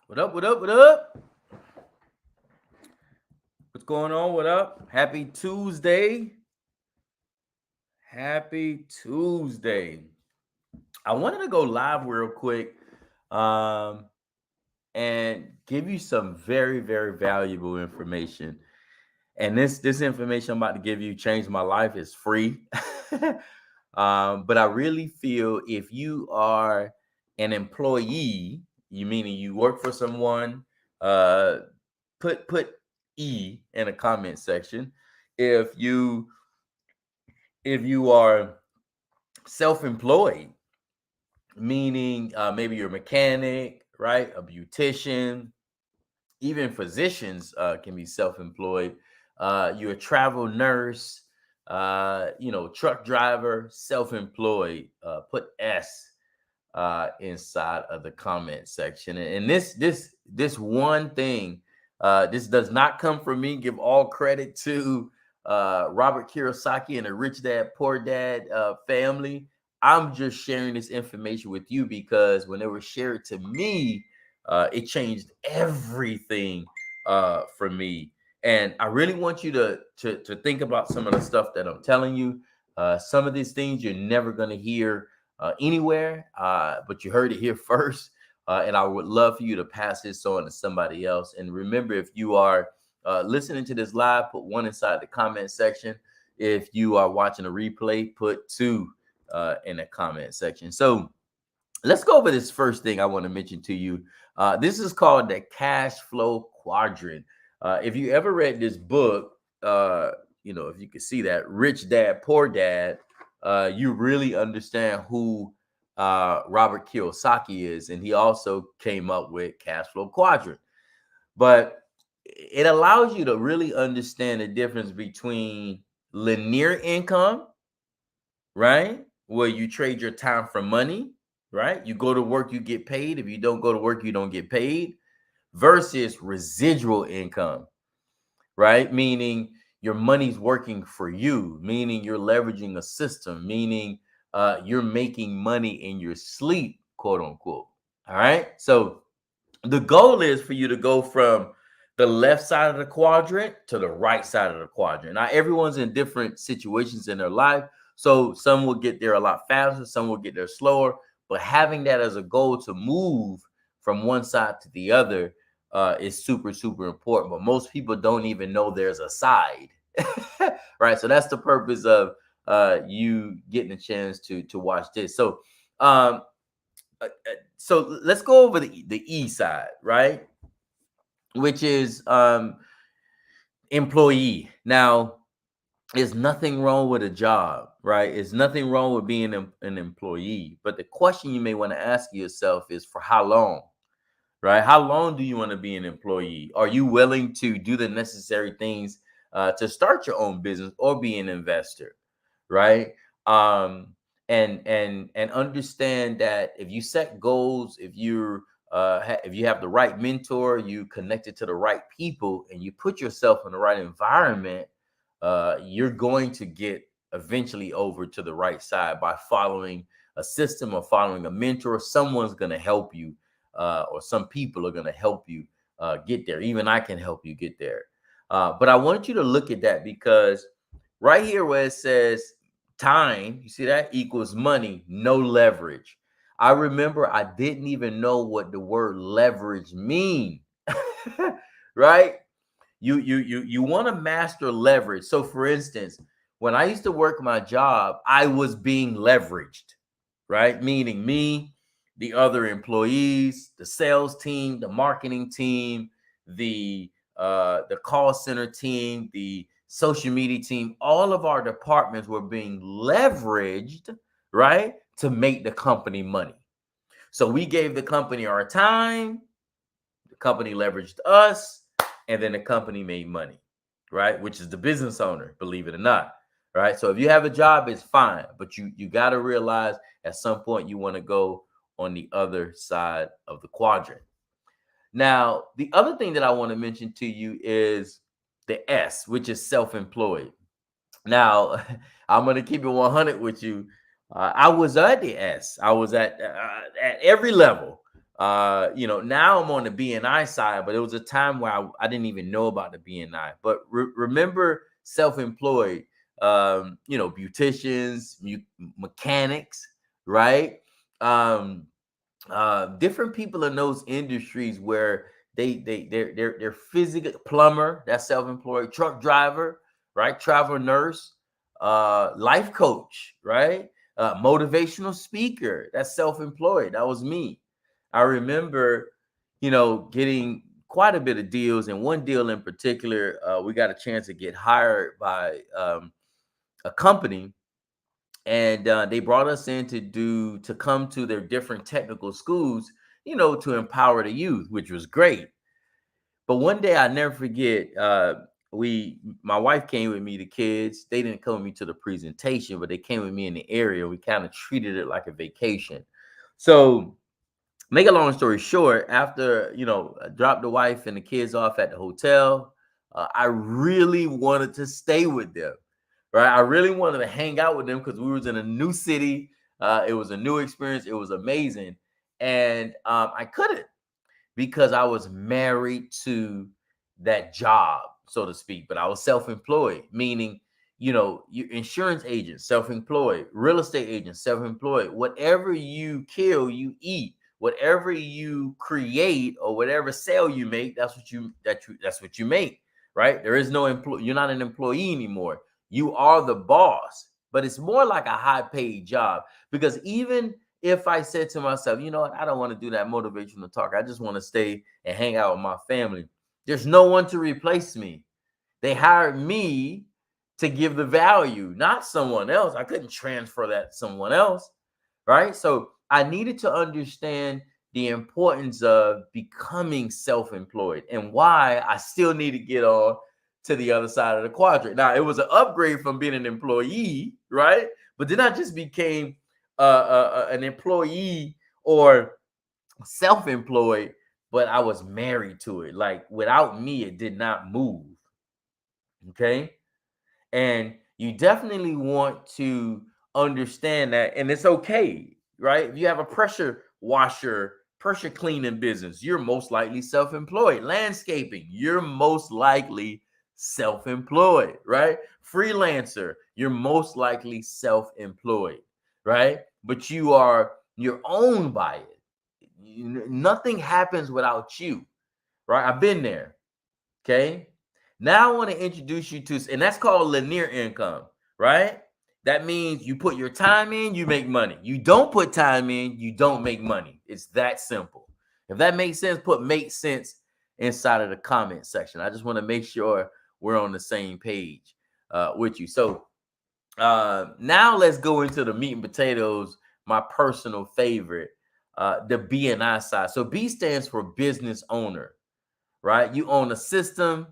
What up? What up? What up? What's going on? What up? Happy Tuesday. Happy Tuesday. I wanted to go live real quick um, and give you some very, very valuable information. And this information I'm about to give you changed my life. It's free. But I really feel if you are an employee, you meaning you work for someone, uh, put E in a comment section. If you if you are self-employed, meaning maybe you're a mechanic, right? A beautician, even physicians can be self-employed. You're a travel nurse, truck driver, self-employed. Put S inside of the comment section. And this one thing, this does not come from me. Give all credit to Robert Kiyosaki and the Rich Dad Poor Dad family. I'm just sharing this information with you because when it was shared to me, it changed everything for me. And I really want you to think about some of the stuff that I'm telling you. Some of these things you're never going to hear anywhere, but you heard it here first. And I would love for you to pass this on to somebody else. And remember, if you are listening to this live, put one inside the comment section. If you are watching a replay, put two in the comment section. So let's go over this first thing I want to mention to you. This is called the cash flow quadrant. If you ever read this book, if you could see that Rich Dad Poor Dad, you really understand who Robert Kiyosaki is, and he also came up with cash flow quadrant. But it allows you to really understand the difference between linear income, right, where you trade your time for money, right? You go to work, you get paid. If you don't go to work, you don't get paid. Versus residual income, right? Meaning your money's working for you, meaning you're leveraging a system, meaning you're making money in your sleep, quote unquote. All right. So the goal is for you to go from the left side of the quadrant to the right side of the quadrant. Now, everyone's in different situations in their life. So some will get there a lot faster, some will get there slower. But having that as a goal to move from one side to the other is super, super important. But most people don't even know there's a side, right? So that's the purpose of you getting a chance to watch this. Um, so let's go over the E side, right? Which is employee. Now, there's nothing wrong with a job, right? There's nothing wrong with being an employee. But the question you may want to ask yourself is for how long, right? How long do you want to be an employee? Are you willing to do the necessary things to start your own business or be an investor, right? Um, and understand that if you set goals, if you have the right mentor, you connected to the right people, and you put yourself in the right environment, you're going to get eventually over to the right side by following a system or following a mentor. Someone's going to help you, or some people are going to help you get there. Even I can help you get there. But I want you to look at that because right here where it says time, you see that equals money, no leverage. I remember I didn't even know what the word leverage mean. Right? You want to master leverage. So for instance, when I used to work my job, I was being leveraged, right? Meaning me, the other employees, the sales team, the marketing team, the call center team, the social media team, all of our departments were being leveraged, right, to make the company money. So we gave the company our time, the company leveraged us, and then the company made money, right? Which is the business owner, believe it or not. Right. So if you have a job, it's fine. But you got to realize at some point you want to go on the other side of the quadrant. Now, the other thing that I want to mention to you is the S, which is self-employed. Now, I'm going to keep it 100 with you. I was at the S. I was at every level. Now I'm on the BNI side, but it was a time where I didn't even know about the BNI. But remember, self-employed, beauticians, mechanics, right? Um, Different people in those industries where they're physical plumber, that's self-employed, truck driver, right? Travel nurse, life coach, right? Motivational speaker, that's self-employed. That was me. I remember, getting quite a bit of deals, and one deal in particular, we got a chance to get hired by a company, and they brought us in to come to their different technical schools, to empower the youth, which was great. But one day I never forget, my wife came with me, the kids, they didn't come with me to the presentation, but they came with me in the area. We kind of treated it like a vacation. So make a long story short, after I dropped the wife and the kids off at the hotel, I really wanted to stay with them, right? I really wanted to hang out with them because we was in a new city. It was a new experience. It was amazing, and I couldn't, because I was married to that job, so to speak. But I was self-employed, meaning, your insurance agent, self-employed, real estate agent, self-employed. Whatever you kill, you eat. Whatever you create or whatever sale you make, that's what you make, right? There is no employee. You're not an employee anymore. You are the boss. But it's more like a high-paid job, because even if I said to myself, you know what, I don't want to do that motivational talk, I just want to stay and hang out with my family, there's no one to replace me. They hired me to give the value, not someone else. I couldn't transfer that to someone else, right? So I needed to understand the importance of becoming self-employed and why I still need to get on to the other side of the quadrant. Now, it was an upgrade from being an employee, right? But then I just became an employee or self-employed, but I was married to it. Like, without me, it did not move. Okay. And you definitely want to understand that. And it's okay, right? If you have a pressure washer, pressure cleaning business, you're most likely self-employed. Landscaping, you're most likely self-employed, right? Freelancer, you're most likely self-employed, right? But you're owned by it. Nothing happens without you, right? I've been there. Okay. Now I want to introduce you to, and that's called linear income, right? That means you put your time in, you make money. You don't put time in, you don't make money. It's that simple. If that makes sense, put "make sense" inside of the comment section. I just want to make sure we're on the same page with you. So now let's go into the meat and potatoes, my personal favorite, the BNI side. So B stands for business owner, right? You own a system.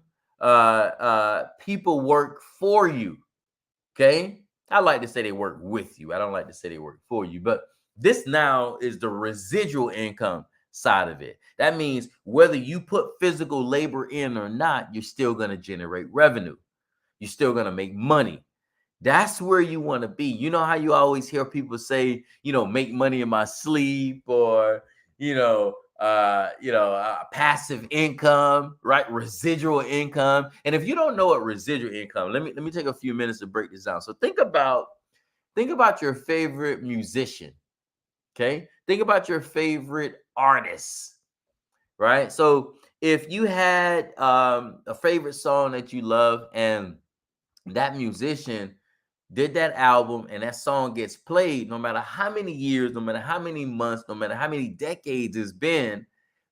People work for you. Okay. I like to say they work with you. I don't like to say they work for you, but this now is the residual income side of it. That means whether you put physical labor in or not, you're still going to generate revenue. You're still going to make money. That's where you want to be. You know how you always hear people say, make money in my sleep, or, passive income, right? Residual income. And if you don't know what residual income, let me take a few minutes to break this down. So think about your favorite musician. Okay. Think about your favorite artist, right? So if you had a favorite song that you love, and that musician did that album, and that song gets played, no matter how many years, no matter how many months, no matter how many decades it's been,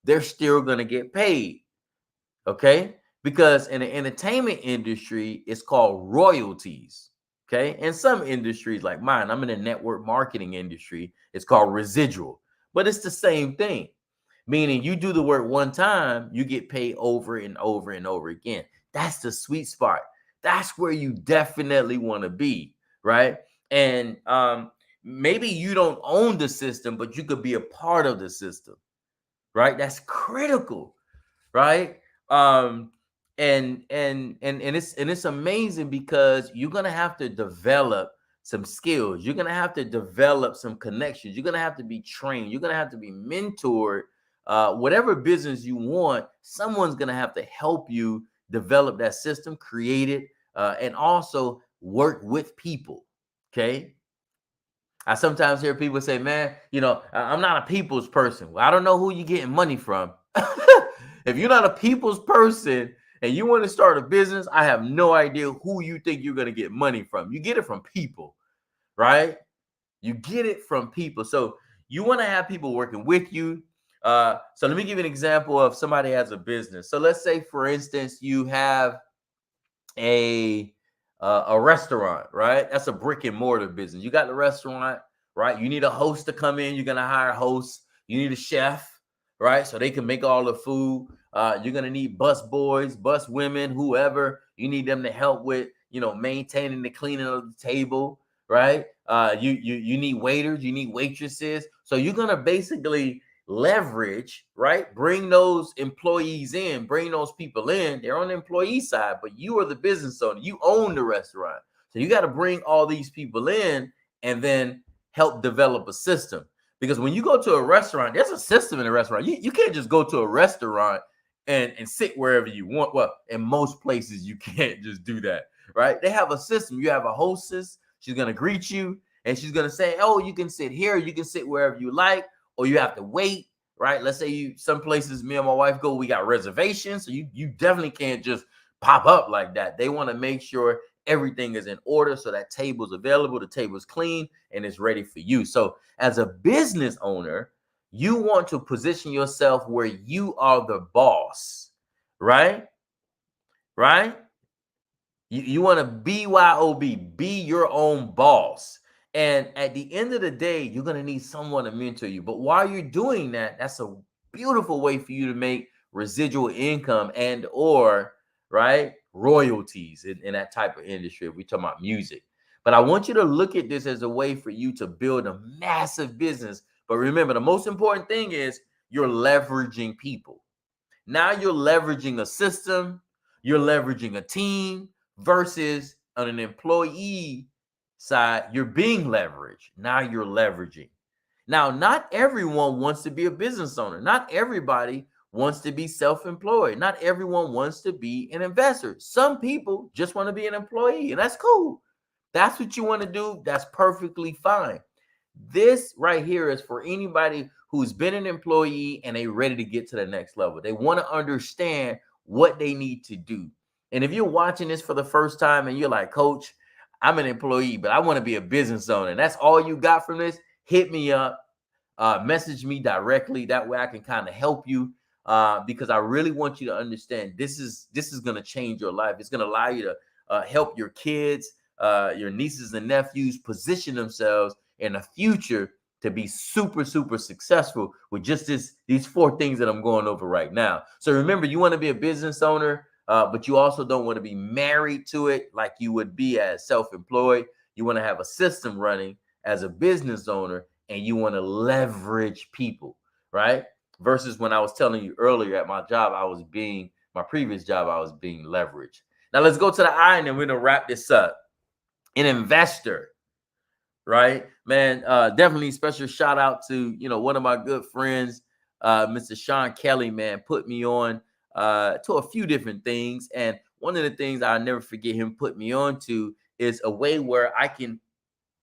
they're still going to get paid. Okay. Because in the entertainment industry, it's called royalties. Okay. In some industries like mine, I'm in the network marketing industry, it's called residual, but it's the same thing. Meaning you do the work one time, you get paid over and over and over again. That's the sweet spot. That's where you definitely want to be, right? And maybe you don't own the system, but you could be a part of the system, right? That's critical, right? Um, and it's amazing, because you're gonna have to develop some skills. You're gonna have to develop some connections. You're gonna have to be trained. You're gonna have to be mentored whatever business you want, someone's going to have to help you develop that system, create it, and also work with people. Okay. I sometimes hear people say, man, I'm not a people's person. Well, I don't know who you're getting money from. If you're not a people's person and you want to start a business, I have no idea who you think you're going to get money from. You get it from people, right? You get it from people. So you want to have people working with you. So let me give you an example of somebody has a business. So let's say, for instance, you have a restaurant, right? That's a brick and mortar business. You got the restaurant, right? You need a host to come in. You're going to hire a host. You need a chef, right? So they can make all the food. You're going to need bus boys, bus women, whoever. You need them to help with, maintaining the cleaning of the table, right? You need waiters, you need waitresses. So you're going to basically leverage, right? Bring those employees in, bring those people in. They're on the employee side, but you are the business owner. You own the restaurant. So you got to bring all these people in and then help develop a system. Because when you go to a restaurant, there's a system in a restaurant. You can't just go to a restaurant and sit wherever you want. Well, in most places, you can't just do that, right? They have a system. You have a hostess. She's going to greet you and she's going to say, oh, you can sit here. You can sit wherever you like, or you have to wait, right? Let's say some places me and my wife go, we got reservations. So you definitely can't just pop up like that. They want to make sure everything is in order so that table's available, the table's clean, and it's ready for you. So as a business owner, you want to position yourself where you are the boss, right? Right? You want to BYOB, be your own boss. And at the end of the day, you're going to need someone to mentor you. But while you're doing that, that's a beautiful way for you to make residual income and or, right, royalties in that type of industry. If we talk about music. But I want you to look at this as a way for you to build a massive business. But remember, the most important thing is you're leveraging people. Now you're leveraging a system, you're leveraging a team versus on an employee side, you're being leveraged. Now you're leveraging. Now, not everyone wants to be a business owner. Not everybody wants to be self-employed. Not everyone wants to be an investor. Some people just want to be an employee, and that's cool. That's what you want to do. That's perfectly fine. This right here is for anybody who's been an employee and they ready to get to the next level. They want to understand what they need to do. And if you're watching this for the first time and you're like, Coach, I'm an employee, but I want to be a business owner, and that's all you got from this, hit me up, message me directly. That way I can kind of help you because I really want you to understand this is going to change your life. It's going to allow you to help your kids, your nieces and nephews position themselves in the future to be super, super successful with just these 4 things that I'm going over right now. So remember, you want to be a business owner, but you also don't want to be married to it like you would be as self-employed. You want to have a system running as a business owner, and you want to leverage people, right? Versus when I was telling you earlier at my job, my previous job, I was being leveraged. Now let's go to the I, and then we're going to wrap this up. An investor. Right, man. Definitely special shout out to one of my good friends, Mr. Sean Kelly. Man, put me on to a few different things, and one of the things I'll never forget him put me on to is a way where I can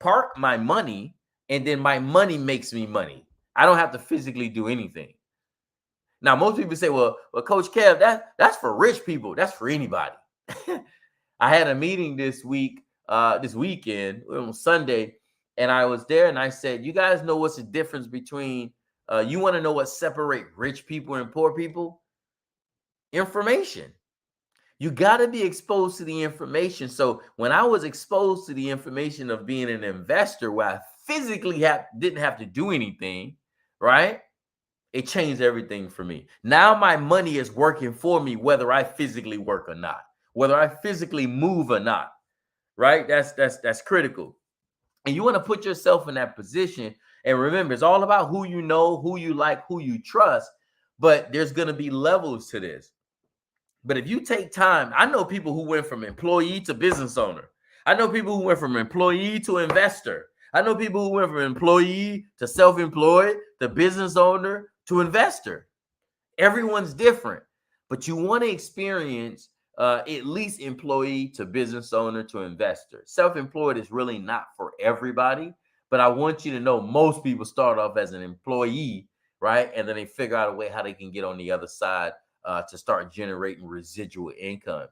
park my money, and then my money makes me money. I don't have to physically do anything. Now, most people say, "Well, Coach Kev, that's for rich people. That's for anybody." I had a meeting this weekend on Sunday. And I was there and I said, you guys know what's the difference between, you want to know what separate rich people and poor people? Information. You got to be exposed to the information. So when I was exposed to the information of being an investor where I physically didn't have to do anything, right? It changed everything for me. Now my money is working for me, whether I physically work or not, whether I physically move or not, right? That's critical. And you want to put yourself in that position. And remember, it's all about who you know, who you like, who you trust. But there's going to be levels to this. But if you take time, I know people who went from employee to business owner. I know people who went from employee to investor. I know people who went from employee to self-employed to business owner to investor. Everyone's different, but you want to experience at least employee to business owner to investor. Self-employed is really not for everybody, but I want you to know most people start off as an employee, right? And then they figure out a way how they can get on the other side to start generating residual income.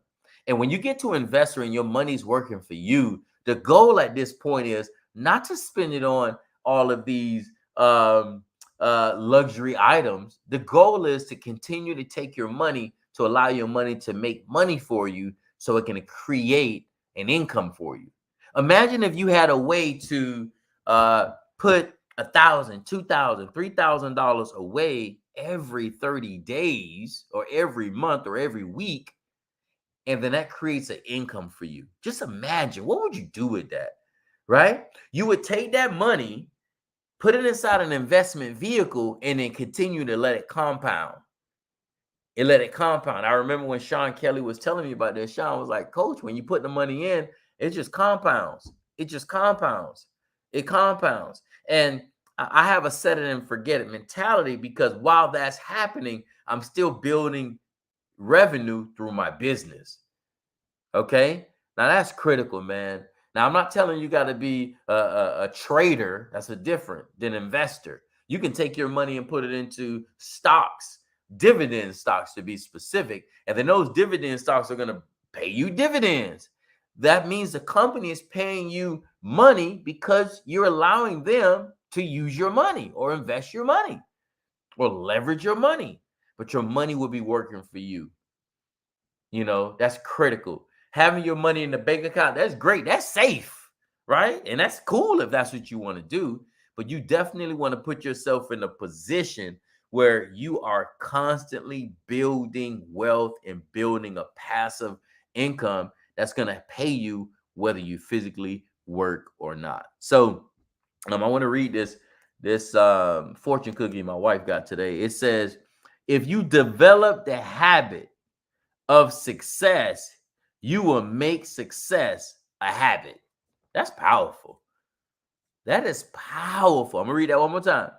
And when you get to investor and your money's working for you, the goal at this point is not to spend it on all of these luxury items. The goal is to continue to take your money to allow your money to make money for you so it can create an income for you. Imagine if you had a way to put $1,000, $2,000, $3,000 away every 30 days or every month or every week, and then that creates an income for you. Just imagine, what would you do with that, right? You would take that money, put it inside an investment vehicle, and then continue to let it compound. And let it compound. I remember when Sean Kelly was telling me about this. Sean was like, Coach, when you put the money in, it just compounds. It just compounds. It compounds. And I have a set it and forget it mentality, because while that's happening, I'm still building revenue through my business. Okay. Now that's critical, man. Now I'm not telling you got to be a trader. That's a different than investor. You can take your money and put it into stocks, dividend stocks to be specific, and then those dividend stocks are going to pay you dividends. That means the company is paying you money because you're allowing them to use your money or invest your money or leverage your money, but your money will be working for you. You know, that's critical. Having your money in the bank account, that's great. That's safe, right? And that's cool if that's what you want to do. But you definitely want to put yourself in a position where you are constantly building wealth and building a passive income that's going to pay you whether you physically work or not. So I want to read this fortune cookie my wife got today. It says, if you develop the habit of success, you will make success a habit. That's powerful. That is powerful. I'm gonna read that one more time.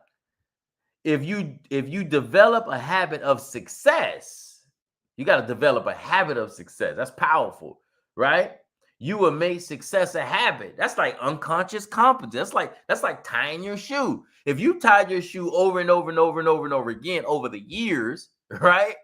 If you develop a habit of success, you got to develop a habit of success. That's powerful, right? You will make success a habit. That's like unconscious competence. That's like tying your shoe. If you tied your shoe over and over and over and over and over again over the years, right?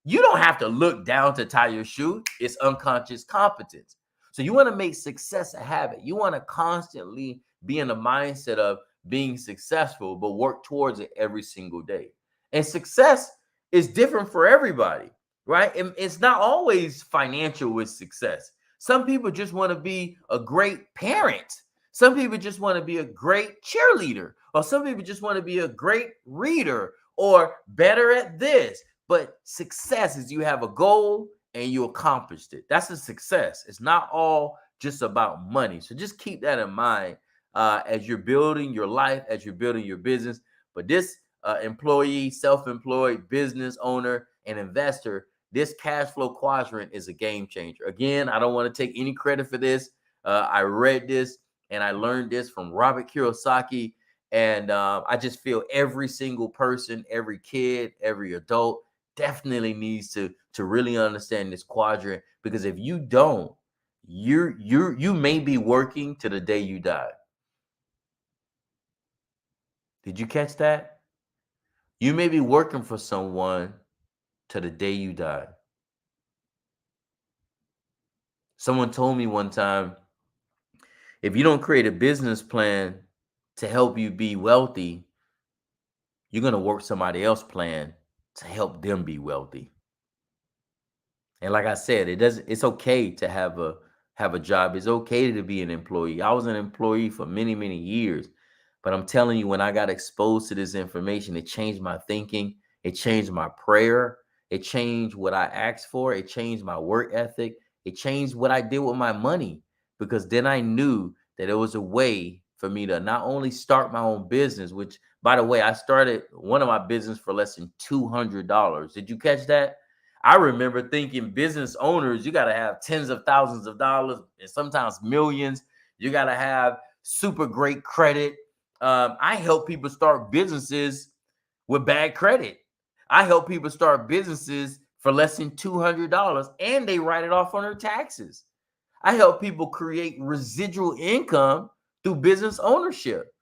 You don't have to look down to tie your shoe. It's unconscious competence. So you want to make success a habit. You want to constantly be in the mindset of being successful, but work towards it every single day. And success is different for everybody, right? And it's not always financial with success. Some people just want to be a great parent. Some people just want to be a great cheerleader, or some people just want to be a great reader or better at this. But success is you have a goal and you accomplished it. That's a success. It's not all just about money. So just keep that in mind as you're building your life, as you're building your business. But this employee, self-employed, business owner, and investor, this cash flow quadrant is a game changer. Again, I don't want to take any credit for this. I read this and I learned this from Robert Kiyosaki. And I just feel every single person, every kid, every adult definitely needs to really understand this quadrant, because if you don't, you may be working to the day you die. Did you catch that? You may be working for someone to the day you die. Someone told me one time, if you don't create a business plan to help you be wealthy, you're going to work somebody else's plan to help them be wealthy. And like I said, it's okay to have a job. It's okay to be an employee. I was an employee for many, many years. But I'm telling you, when I got exposed to this information, it changed my thinking. It changed my prayer. It changed what I asked for. It changed my work ethic. It changed what I did with my money, because then I knew that there was a way for me to not only start my own business, which, by the way, I started one of my business for less than $200. Did you catch that? I remember thinking business owners, you got to have tens of thousands of dollars and sometimes millions. You got to have super great credit. I help people start businesses with bad credit. I help people start businesses for less than $200 and they write it off on their taxes. I help people create residual income through business ownership.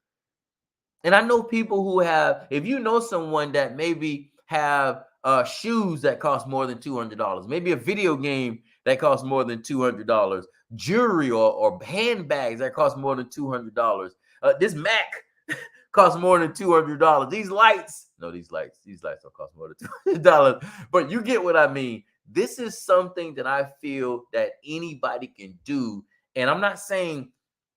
And I know people who have, if you know someone that maybe have shoes that cost more than $200, maybe a video game that costs more than $200, jewelry or handbags that cost more than $200. This Mac costs more than $200. These lights, no, these lights don't cost more than $200. But you get what I mean. This is something that I feel that anybody can do. And I'm not saying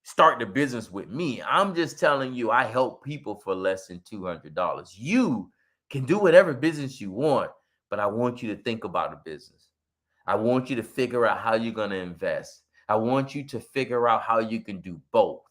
start the business with me. I'm just telling you, I help people for less than $200. You can do whatever business you want, but I want you to think about a business. I want you to figure out how you're going to invest. I want you to figure out how you can do both.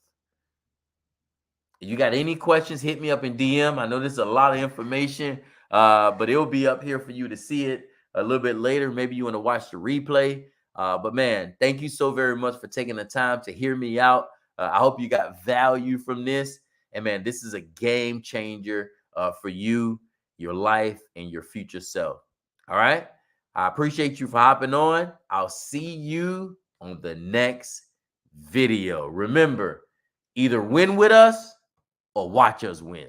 If you got any questions, hit me up in DM. I know this is a lot of information, but it'll be up here for you to see it a little bit later. Maybe you want to watch the replay. But man, thank you so very much for taking the time to hear me out. I hope you got value from this. And man, this is a game changer for you, your life, and your future self. All right. I appreciate you for hopping on. I'll see you on the next video. Remember, either win with us or watch us win.